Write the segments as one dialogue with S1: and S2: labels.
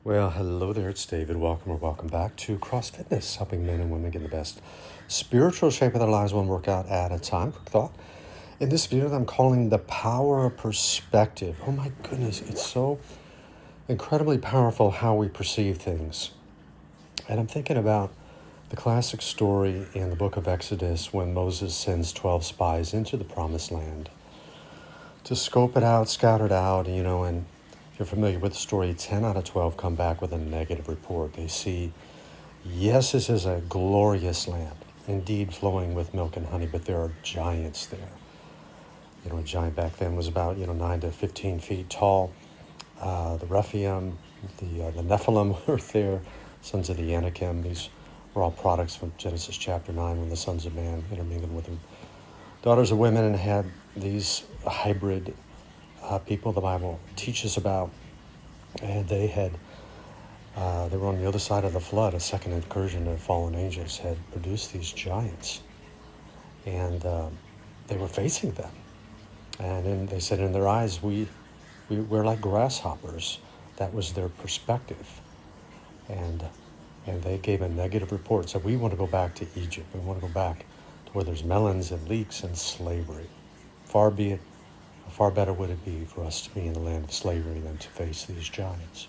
S1: Well, hello there, it's David. Welcome or welcome back to Cross Fitness, helping men and women get the best spiritual shape of their lives one workout at a time. Quick thought. In this video that I'm calling The Power of Perspective. Oh my goodness, it's so incredibly powerful how we perceive things. And I'm thinking about the classic story in the book of Exodus when Moses sends 12 spies into the promised land to scope it out, scout it out, and if you're familiar with the story, 10 out of 12 come back with a negative report. They see, yes, this is a glorious land, indeed flowing with milk and honey, but there are giants there. A giant back then was about, 9 to 15 feet tall. The Rephaim, the Nephilim were there, sons of the Anakim. These were all products from Genesis chapter 9 when the sons of man intermingled with the daughters of women and had these hybrid people the Bible teaches about. And they were on the other side of the flood. A second incursion of fallen angels had produced these giants. And they were facing them. And then they said in their eyes, we're like grasshoppers. That was their perspective. And they gave a negative report. So we want to go back to Egypt. We want to go back to where there's melons and leeks and slavery. Far better would it be for us to be in the land of slavery than to face these giants.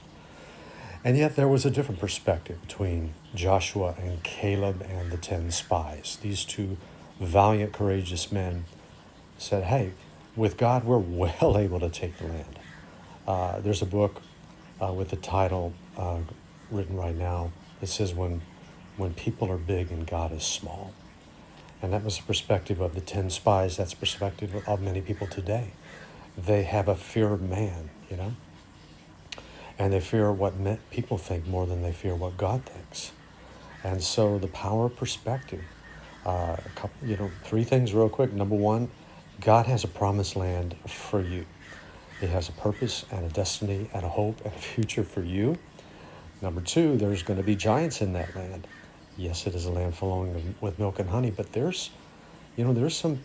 S1: And yet there was a different perspective between Joshua and Caleb and the 10 spies. These two valiant, courageous men said, hey, with God, we're well able to take the land. There's a book with the title written right now that says when people are big and God is small. And that was the perspective of the 10 spies. That's the perspective of many people today. They have a fear of man, and they fear what people think more than they fear what God thinks. And so the power of perspective, three things real quick. Number one, God has a promised land for you. He has a purpose and a destiny and a hope and a future for you. Number two, there's going to be giants in that land. Yes, it is a land flowing with milk and honey, but there's some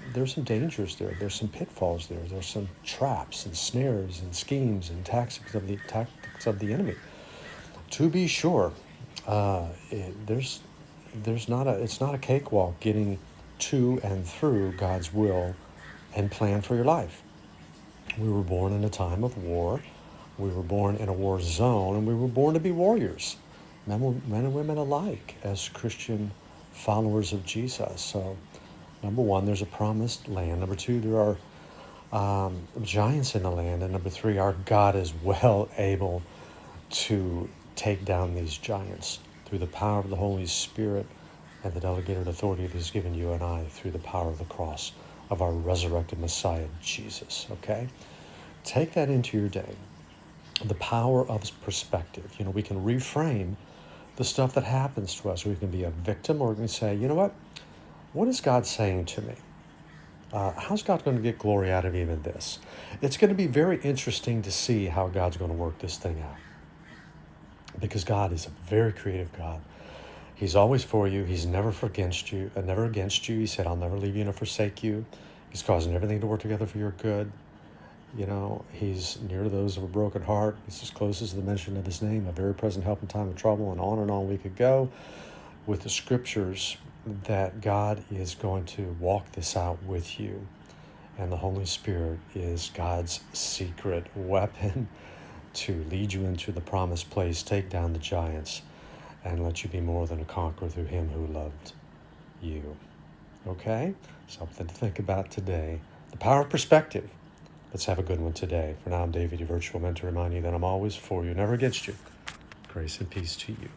S1: dangers there. There's some pitfalls there. There's some traps and snares and schemes and tactics of the enemy. To be sure, it's not a cakewalk getting to and through God's will and plan for your life. We were born in a time of war. We were born in a war zone, and we were born to be warriors, men and women alike, as Christian followers of Jesus. So, number one, there's a promised land. Number two, there are giants in the land. And number three, our God is well able to take down these giants through the power of the Holy Spirit and the delegated authority that He's given you and I through the power of the cross of our resurrected Messiah, Jesus, okay? Take that into your day. The power of perspective. We can reframe the stuff that happens to us. We can be a victim, or we can say, you know what is God saying to me? How's God going to get glory out of even this? It's going to be very interesting to see how God's going to work this thing out. Because God is a very creative God. He's always for you. He's never against you. He said, I'll never leave you nor forsake you. He's causing everything to work together for your good. He's near to those of a broken heart. He's as close as the mention of His name, a very present help in time of trouble, and on we could go with the scriptures that God is going to walk this out with you. And the Holy Spirit is God's secret weapon to lead you into the promised place, take down the giants, and let you be more than a conqueror through Him who loved you. Okay? Something to think about today. The power of perspective. Let's have a good one today. For now, I'm David, your virtual mentor, reminding you that I'm always for you, never against you. Grace and peace to you.